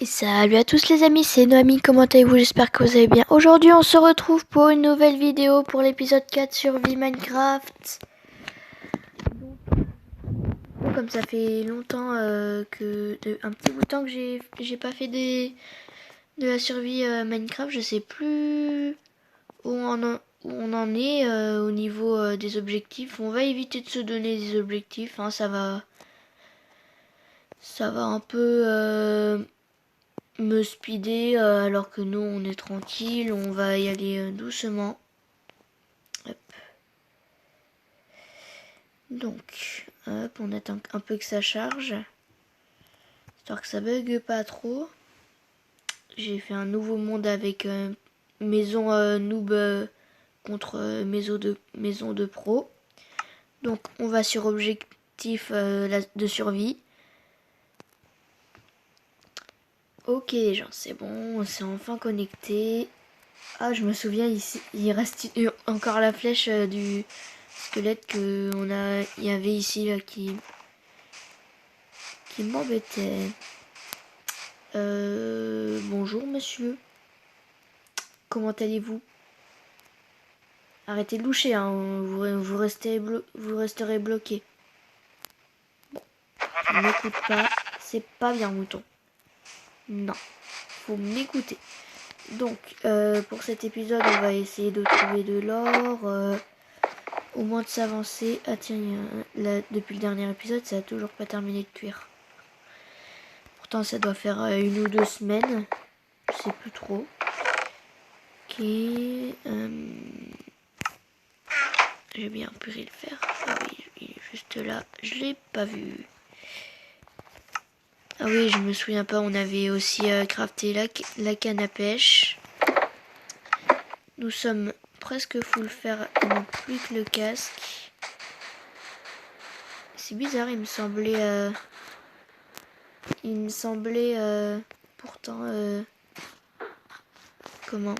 Et salut à tous les amis, c'est Noémie, comment allez-vous? J'espère que vous allez bien. Aujourd'hui on se retrouve pour une nouvelle vidéo pour l'épisode 4 survie Minecraft. Comme ça fait longtemps un petit bout de temps que j'ai pas fait de la survie Minecraft, je sais plus où on en est au niveau des objectifs. On va éviter de se donner des objectifs, hein, ça va un peu me speeder alors que nous on est tranquille, on va y aller doucement. Hop. Donc hop, on attend un peu que ça charge histoire que ça bug pas trop. J'ai fait un nouveau monde avec maison noob contre maison de pro. Donc on va sur objectif de survie. Ok les gens, c'est bon, on s'est enfin connecté. Ah, je me souviens, ici, il reste encore la flèche du squelette que il y avait ici là qui m'embêtait. Bonjour monsieur. Comment allez-vous? Arrêtez de loucher, hein, vous resterez bloqué. Bon, tu m'écoutes pas, c'est pas bien mouton. Non, faut m'écouter. Donc, pour cet épisode, on va essayer de trouver de l'or, au moins de s'avancer. Ah tiens, là, depuis le dernier épisode, ça a toujours pas terminé de cuire. Pourtant, ça doit faire 1 ou 2 semaines, je sais plus trop. Ok, j'ai bien pu le faire. Ah oui, il est juste là, je l'ai pas vu. Ah oui, je me souviens pas, on avait aussi crafté la canne à pêche. Nous sommes presque full fer, il ne manque plus que le casque. C'est bizarre, il me semblait pourtant comment?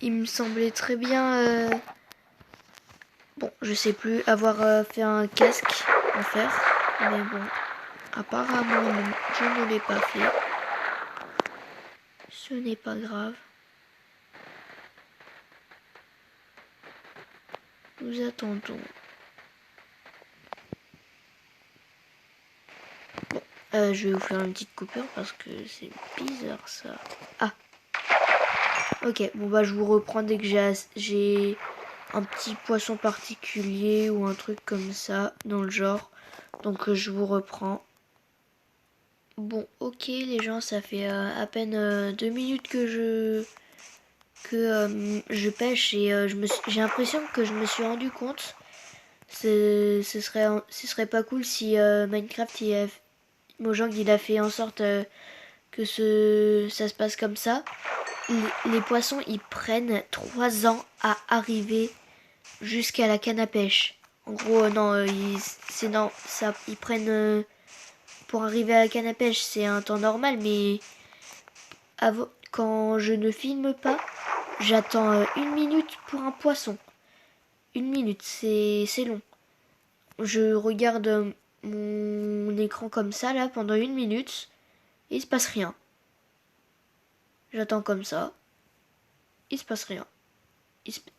Il me semblait très bien bon, je sais plus avoir fait un casque en fer, mais bon, apparemment non, je ne l'ai pas fait. Ce n'est pas grave. Nous attendons. Bon, je vais vous faire une petite coupure parce que c'est bizarre ça. Ah. Ok, bon bah je vous reprends dès que j'ai un petit poisson particulier ou un truc comme ça dans le genre. Donc je vous reprends. Bon, ok les gens, ça fait à peine 2 minutes que je pêche et j'ai l'impression que je me suis rendu compte. Ce serait pas cool si Minecraft Mojang il a fait en sorte que ça se passe comme ça. Les poissons ils prennent 3 ans à arriver jusqu'à la canne à pêche. En gros non, ils prennent pour arriver à la canne à pêche, c'est un temps normal, mais quand je ne filme pas, j'attends 1 minute pour un poisson. 1 minute, c'est long. Je regarde mon écran comme ça là pendant 1 minute et il se passe rien. J'attends comme ça, il se passe rien.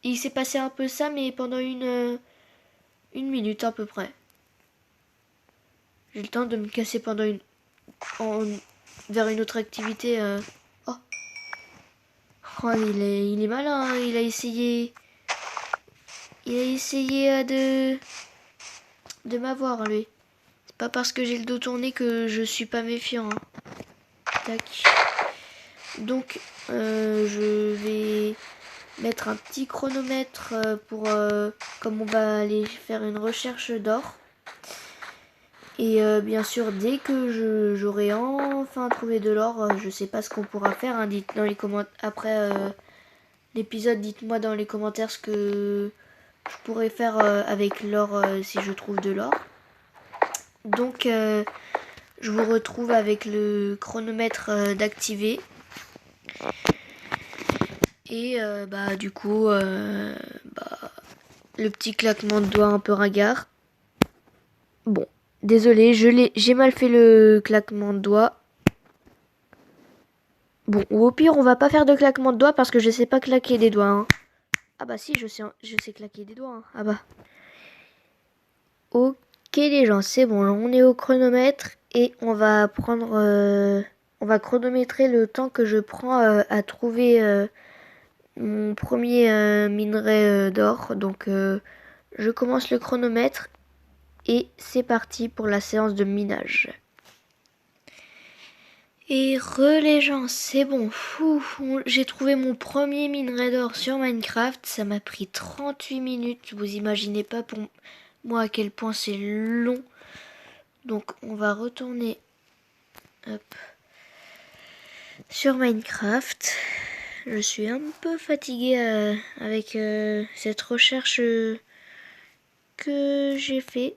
Il s'est passé un peu ça, mais pendant une minute à peu près. J'ai le temps de me casser pendant vers une autre activité. Oh. Oh, il est malin, hein. Il a essayé de m'avoir lui. C'est pas parce que j'ai le dos tourné que je suis pas méfiant. Hein. Tac. Donc je vais mettre un petit chronomètre pour comme on va aller faire une recherche d'or. Et bien sûr, dès que j'aurai enfin trouvé de l'or, je sais pas ce qu'on pourra faire. Hein, dites dans les commentaires après l'épisode, dites-moi dans les commentaires ce que je pourrais faire avec l'or si je trouve de l'or. Donc je vous retrouve avec le chronomètre d'activer. Et bah du coup le petit claquement de doigts un peu ringard. Bon, désolé, j'ai mal fait le claquement de doigts. Bon, ou au pire, on va pas faire de claquement de doigts parce que je sais pas claquer des doigts. Hein. Ah bah si, je sais claquer des doigts. Hein. Ah bah. Ok les gens, c'est bon, on est au chronomètre et on va prendre... on va chronométrer le temps que je prends à trouver mon premier minerai d'or. Donc je commence le chronomètre et c'est parti pour la séance de minage. Et les gens, c'est bon. J'ai trouvé mon premier minerai d'or sur Minecraft. Ça m'a pris 38 minutes. Vous imaginez pas pour moi à quel point c'est long. Donc on va retourner sur Minecraft. Je suis un peu fatiguée avec cette recherche que j'ai fait.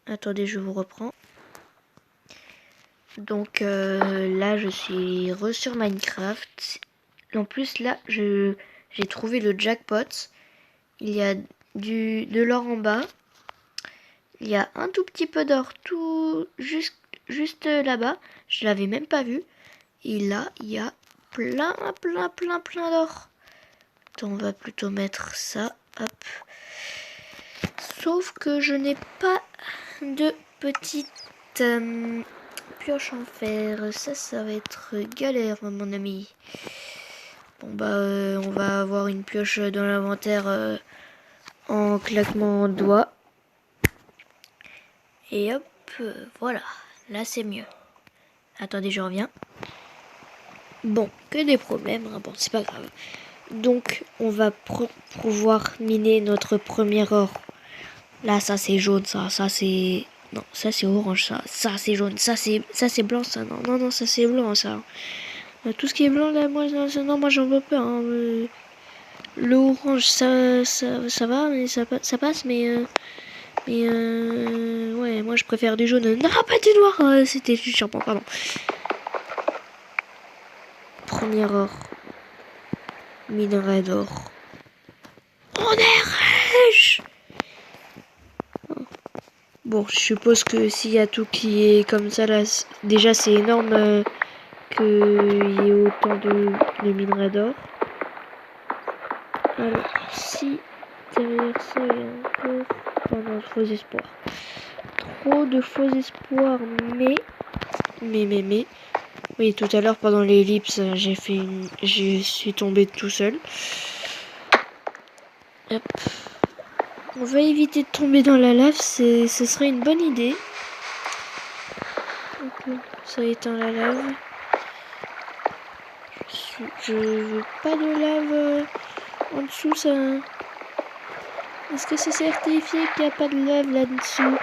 Attendez, je vous reprends. Donc là, je suis sur Minecraft. En plus, là, j'ai trouvé le jackpot. Il y a de l'or en bas. Il y a un tout petit peu d'or tout juste là-bas. Je l'avais même pas vu. Et là, il y a plein d'or. Donc, on va plutôt mettre ça. Hop. Sauf que je n'ai pas de petite pioche en fer. Ça va être galère, mon ami. Bon, bah, on va avoir une pioche dans l'inventaire en claquement de doigts. Et hop, voilà. Là, c'est mieux. Attendez, je reviens. Bon, que des problèmes. Hein. Bon, c'est pas grave. Donc, on va pouvoir miner notre premier or. Là, ça, c'est jaune, ça c'est... Non, ça, c'est orange, ça, c'est jaune, ça, c'est blanc, ça. Non, ça, c'est blanc, ça. Tout ce qui est blanc, là, moi, non, moi, j'en veux pas. Hein. Le orange, ça va, mais ça passe, mais ouais, moi, je préfère du jaune. Non, pas du noir, c'était du charbon, pardon. Premier or. Minerai d'or. On est riche! Bon, je suppose que s'il y a tout qui est comme ça, là, déjà, c'est énorme qu'il y ait autant de minerais d'or. Alors, si derrière ça, il y a encore... Oh non, faux espoir. Trop de faux espoirs, mais... Oui, tout à l'heure, pendant l'ellipse, je suis tombé tout seul. Hop. On va éviter de tomber dans la lave, ce serait une bonne idée. Ok, ça éteint la lave. Je veux pas de lave en dessous, ça. Est-ce que c'est certifié qu'il n'y a pas de lave là-dessous?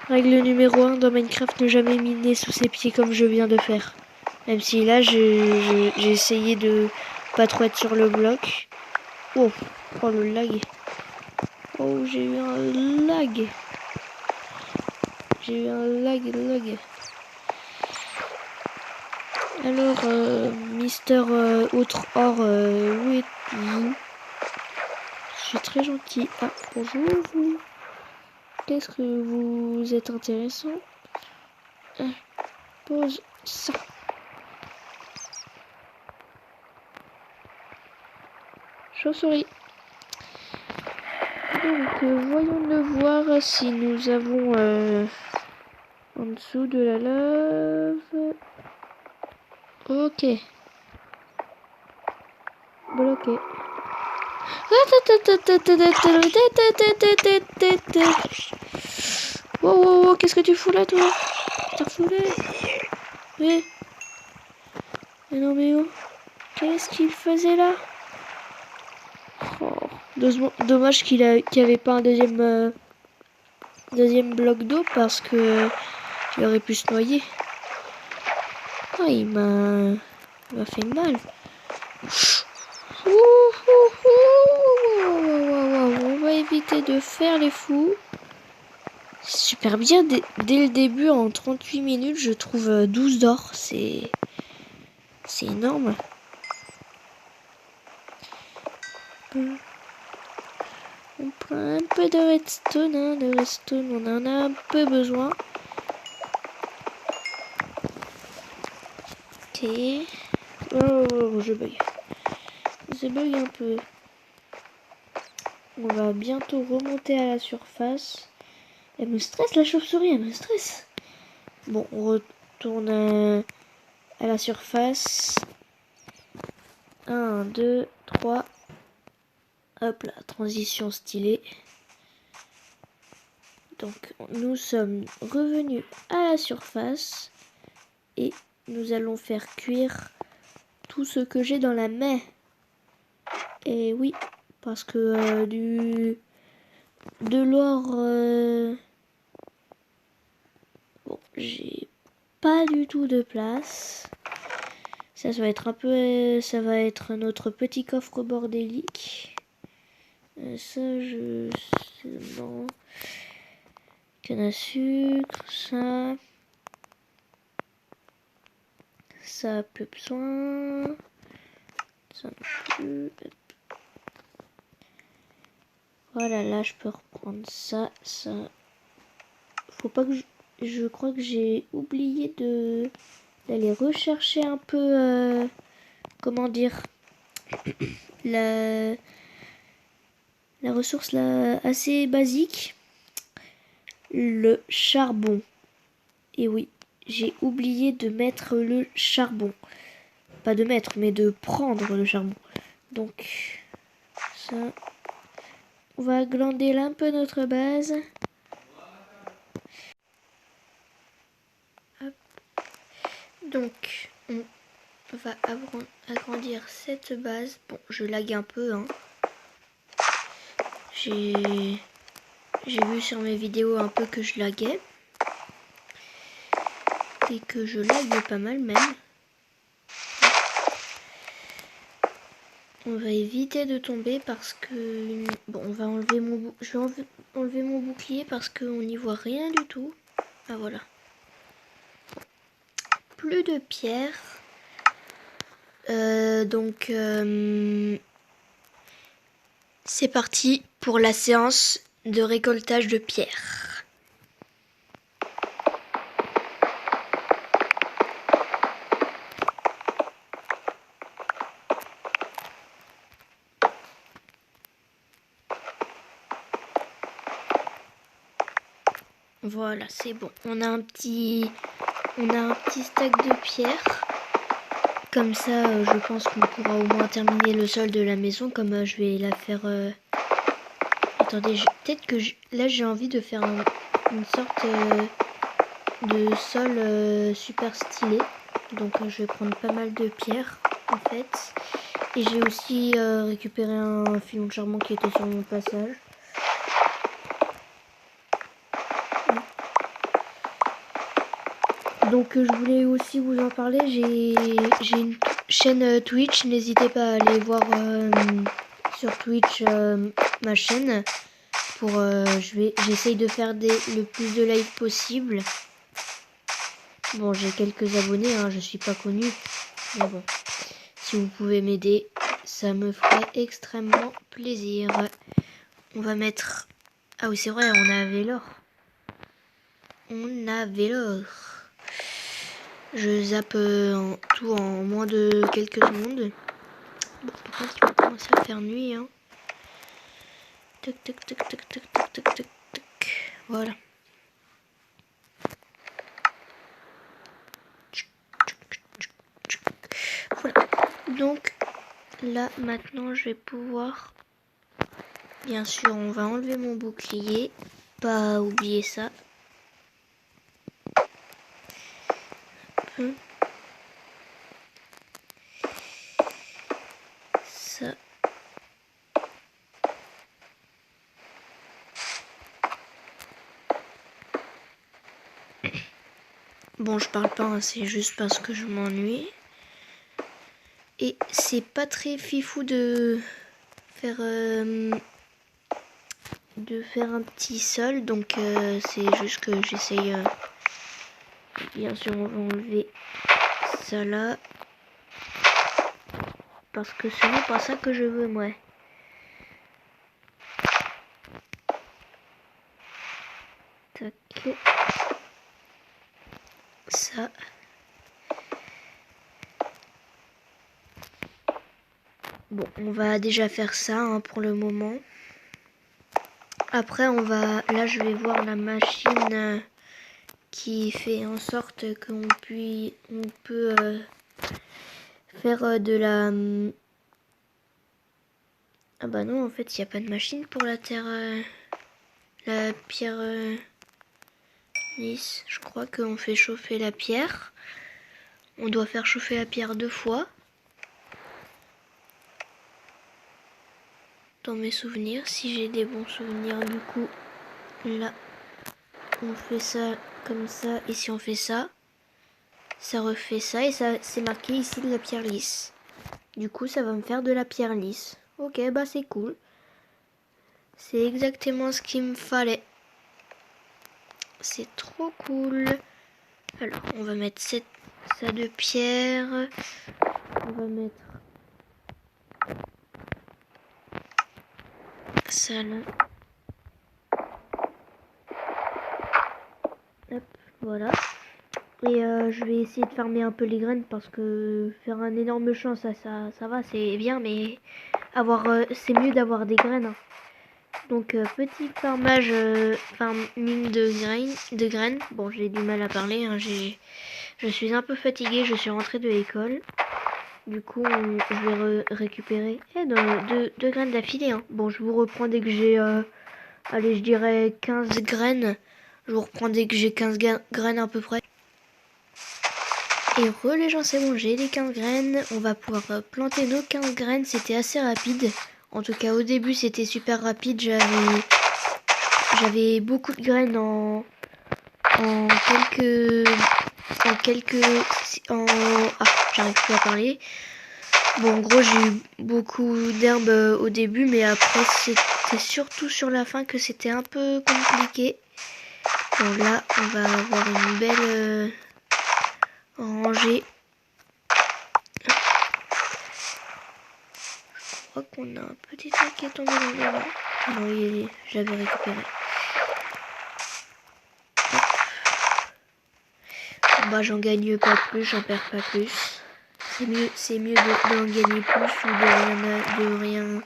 Règle numéro 1 dans Minecraft, ne jamais miner sous ses pieds comme je viens de faire. Même si là, j'ai essayé de pas trop être sur le bloc. Oh le lag. Oh, j'ai eu un lag. Alors, Mister Autre Or, où êtes-vous? Je suis très gentil. Ah, bonjour vous. Qu'est-ce que vous êtes intéressant? Pose ça. Chauve-souris. Donc, voyons de voir si nous avons en dessous de la lave. Ok. Bloqué. Wow, qu'est-ce que tu fous là, toi? T'as foulé? Mais non, mais oh. Qu'est-ce qu'il faisait là? Oh. Dommage qu'il n'y avait pas un deuxième bloc d'eau parce que il aurait pu se noyer. Oh, il m'a fait mal. On va éviter de faire les fous. Super bien, dès le début, en 38 minutes, je trouve 12 d'or. C'est énorme. On prend un peu de redstone, hein. Le redstone, on en a un peu besoin. Ok. Oh, je bug. Je bug un peu. On va bientôt remonter à la surface. Elle me stresse la chauve-souris, elle me stresse. Bon, on retourne à la surface. 1, 2, 3. Hop là, transition stylée. Donc, nous sommes revenus à la surface. Et nous allons faire cuire tout ce que j'ai dans la main. Et oui, parce que de l'or... bon, j'ai pas du tout de place. Ça va être un peu... ça va être notre petit coffre bordélique. Ça, non. Canne à sucre, ça... Ça, plus besoin. Ça non plus. Voilà, là, je peux reprendre ça, ça. Faut pas que je crois que j'ai oublié d'aller rechercher un peu, comment dire, la ressource là assez basique, le charbon. Et oui, j'ai oublié de mettre le charbon. Pas de mettre, mais de prendre le charbon. Donc, ça... On va glander là un peu notre base. Hop. Donc, on va agrandir cette base. Bon, je lag un peu, hein. J'ai vu sur mes vidéos un peu que je laguais. Et que je lague pas mal même. On va éviter de tomber parce que... Bon, on va enlever je vais enlever mon bouclier parce qu'on n'y voit rien du tout. Ah voilà. Plus de pierres. Donc... c'est parti pour la séance de récoltage de pierres. Voilà, c'est bon. On a un petit stack de pierres. Comme ça, je pense qu'on pourra au moins terminer le sol de la maison. Comme je vais la faire... Attendez, peut-être que là j'ai envie de faire une sorte de sol super stylé. Donc je vais prendre pas mal de pierres en fait. Et j'ai aussi récupéré un filon de charbon qui était sur mon passage. Donc je voulais aussi vous en parler, j'ai une chaîne Twitch, n'hésitez pas à aller voir sur Twitch ma chaîne. Pour j'essaye de faire le plus de live possible. Bon, j'ai quelques abonnés, hein, je suis pas connue. Mais bon, si vous pouvez m'aider, ça me ferait extrêmement plaisir. On va mettre... Ah oui, c'est vrai, on avait l'or. On avait l'or. Je zappe tout en moins de quelques secondes. Bon, par contre, il va commencer à faire nuit. Hein. Tac, tac, tac, tac, tac, tac, tac, tac, tac. Voilà. Voilà. Donc, là, maintenant, je vais pouvoir... Bien sûr, on va enlever mon bouclier. Pas oublier ça. Ça. Bon, je parle pas, hein, c'est juste parce que je m'ennuie. Et c'est pas très fifou de faire un petit sol, donc c'est juste que j'essaye. Bien sûr, on va enlever ça là. Parce que ce n'est pas ça que je veux, moi. Tac. Ça. Bon, on va déjà faire ça hein, pour le moment. Après, là, je vais voir la machine qui fait en sorte qu'on peut faire de la... Ah bah non, en fait, il n'y a pas de machine pour la terre... la pierre lisse. Je crois qu'on fait chauffer la pierre. On doit faire chauffer la pierre 2 fois. Dans mes souvenirs, si j'ai des bons souvenirs, du coup, là, on fait ça comme ça. Et si on fait ça, ça refait ça. Et ça, c'est marqué ici de la pierre lisse. Du coup, ça va me faire de la pierre lisse. Ok, bah c'est cool. C'est exactement ce qu'il me fallait. C'est trop cool. Alors, on va mettre ça de pierre. On va mettre ça là. Hop, voilà. Et je vais essayer de farmer un peu les graines parce que faire un énorme champ, ça va, c'est bien, mais c'est mieux d'avoir des graines. Hein. Donc petit farmage, farming de graines. Bon, j'ai du mal à parler. Hein, je suis un peu fatiguée. Je suis rentrée de l'école. Du coup, je vais récupérer deux graines d'affilée. Hein. Bon, je vous reprends dès que j'ai, allez, je dirais 15 graines. Je vous reprends dès que j'ai 15 graines à peu près. Et les gens, c'est bon, j'ai les 15 graines. On va pouvoir planter nos 15 graines. C'était assez rapide. En tout cas, au début, c'était super rapide. J'avais beaucoup de graines en j'arrive plus à parler. Bon, en gros, j'ai eu beaucoup d'herbes au début, mais après, c'était surtout sur la fin que c'était un peu compliqué. Bon, là, on va avoir une belle rangée. Je crois qu'on a un petit truc qui est tombé dans le bas. Non, j'avais récupéré. Bon, bah, j'en gagne pas plus, j'en perds pas plus. C'est mieux d'en gagner plus ou de rien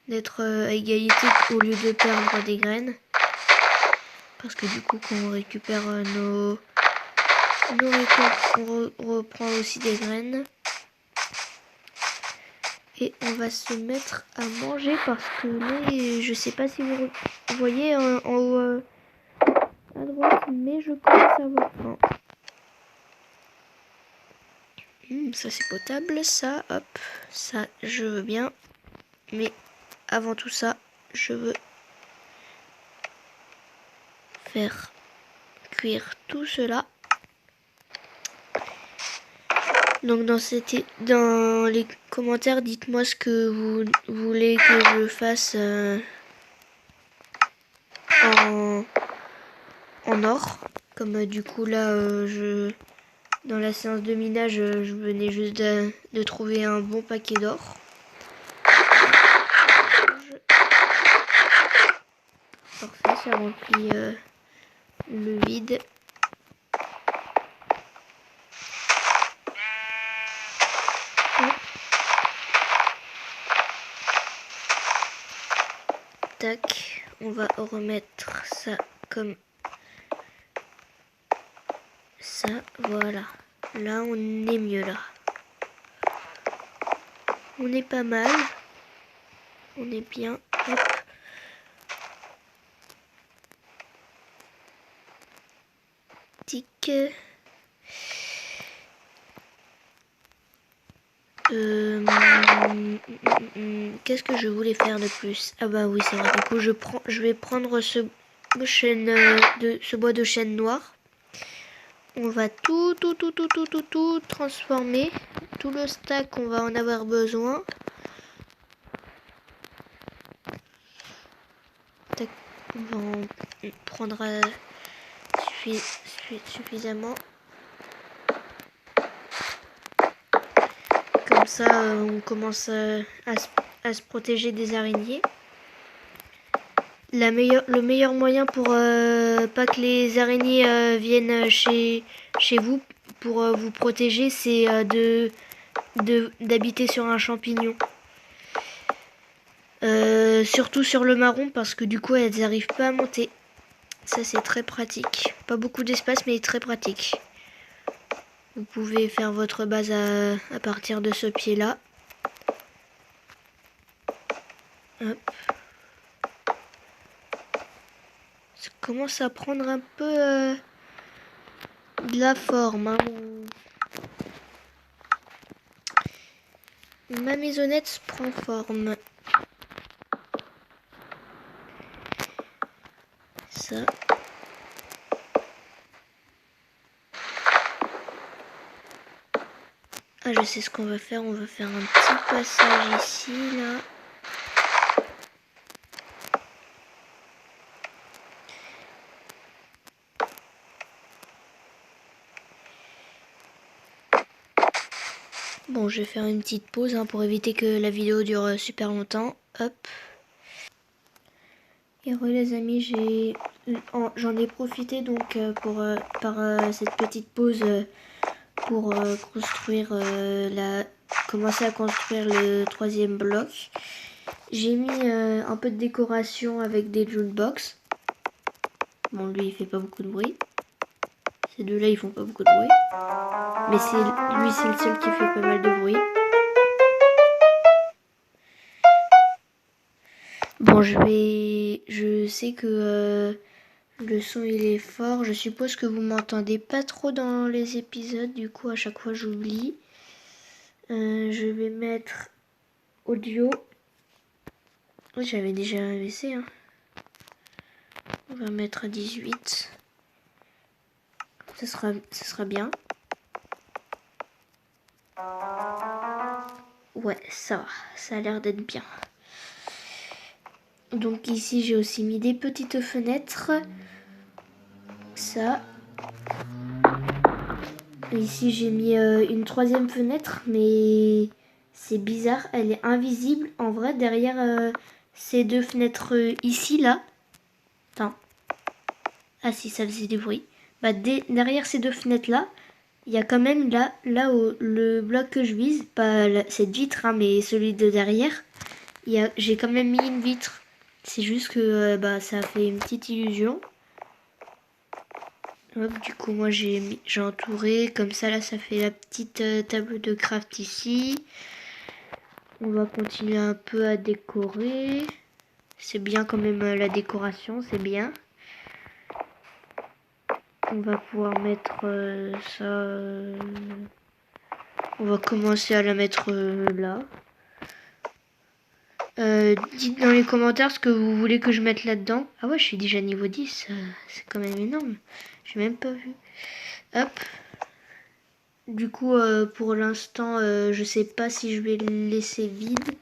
d'être à égalité au lieu de perdre des graines. Parce que du coup, quand on récupère nos récoltes, on reprend aussi des graines. Et on va se mettre à manger parce que là, je sais pas si vous voyez en haut à droite, mais je commence à avoir faim. Ça c'est potable, ça, hop, ça je veux bien. Mais avant tout ça, je veux faire cuire tout cela. Donc dans les commentaires, dites-moi ce que vous voulez que je fasse en or. Comme du coup là, dans la séance de minage, je venais juste de trouver un bon paquet d'or. Parfait, ça remplit le vide. Tac, on va remettre ça comme ça, voilà. Là, on est mieux là. On est pas mal. On est bien. Hop. Tic. Qu'est-ce que je voulais faire de plus? Ah bah oui, c'est vrai. Du coup, je vais prendre ce bois de chêne noir. On va tout transformer. Tout le stack, on va en avoir besoin. Tac, on va en prendre suffisamment. Comme ça, on commence à se protéger des araignées. le meilleur moyen pour pas que les araignées viennent chez vous pour vous protéger, c'est d'habiter sur un champignon. Surtout sur le marron parce que du coup elles n'arrivent pas à monter. Ça c'est très pratique. Pas beaucoup d'espace mais très pratique. Vous pouvez faire votre base à partir de ce pied là. Hop. Ça commence à prendre un peu de la forme. Hein. Ma maisonnette prend forme. Ça. Ah, je sais ce qu'on va faire. On va faire un petit passage ici, là. Bon, je vais faire une petite pause hein, pour éviter que la vidéo dure super longtemps. Hop. Et re les amis, j'en ai profité donc par cette petite pause pour commencer à construire le 3e bloc. J'ai mis un peu de décoration avec des jukebox. Bon, lui il fait pas beaucoup de bruit. Ces deux là ils font pas beaucoup de bruit. Mais lui c'est le seul qui fait pas mal de bruit. Bon, je sais que le son il est fort. Je suppose que vous m'entendez pas trop dans les épisodes. Du coup, à chaque fois j'oublie. Je vais mettre audio. Oui, j'avais déjà baissé. Hein. On va mettre à 18. Ça sera bien. Ouais, ça va. Ça a l'air d'être bien. Donc ici, j'ai aussi mis des petites fenêtres. Ça. Ici, j'ai mis une 3e fenêtre, mais c'est bizarre. Elle est invisible. En vrai, derrière ces deux fenêtres ici, là. Attends. Ah si, ça faisait du bruit. Bah, derrière ces deux fenêtres-là, il y a quand même là le bloc que je vise. Pas cette vitre, hein, mais celui de derrière. J'ai quand même mis une vitre. C'est juste que bah, ça fait une petite illusion. Hop, du coup, moi j'ai entouré. Comme ça, là, ça fait la petite table de craft ici. On va continuer un peu à décorer. C'est bien quand même la décoration, c'est bien. On va pouvoir mettre ça. On va commencer à la mettre là. Dites dans les commentaires ce que vous voulez que je mette là-dedans. Ah ouais, je suis déjà niveau 10. C'est quand même énorme. J'ai même pas vu. Hop. Du coup, pour l'instant, je sais pas si je vais le laisser vide.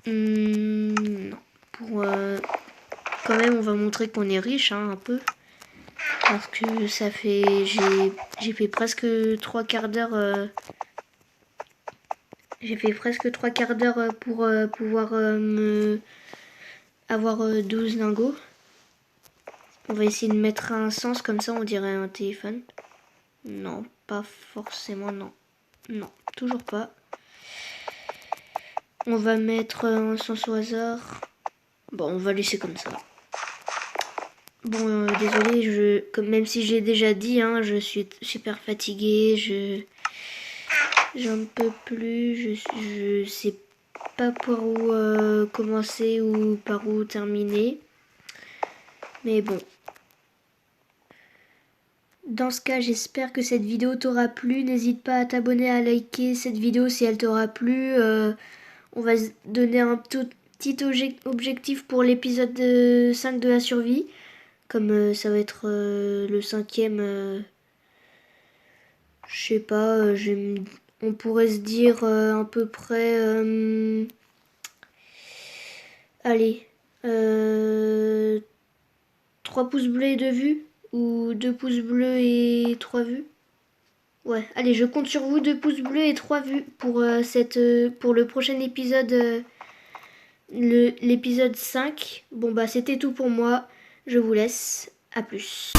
Non. Quand même, on va montrer qu'on est riche, hein, un peu. Parce que ça fait... J'ai fait presque 3/4 d'heure... J'ai fait presque 3/4 d'heure pour pouvoir avoir 12 lingots. On va essayer de mettre un sens comme ça, on dirait un téléphone. Non, pas forcément, non. Non, toujours pas. On va mettre un sens au hasard. Bon, on va laisser comme ça. Bon, désolé, même si j'ai déjà dit, hein, je suis super fatiguée, j'en peux plus, je sais pas par où commencer ou par où terminer. Mais bon. Dans ce cas, j'espère que cette vidéo t'aura plu. N'hésite pas à t'abonner, à liker cette vidéo si elle t'aura plu. On va se donner un tout petit objectif pour l'épisode 5 de la survie. Comme ça va être le 5e, je sais pas, on pourrait se dire à peu près... allez, 3 pouces bleus et 2 vues. Ou 2 pouces bleus et 3 vues. Ouais, allez, je compte sur vous, 2 pouces bleus et 3 vues pour, pour le prochain épisode l'épisode 5. Bon bah c'était tout pour moi. Je vous laisse. À plus.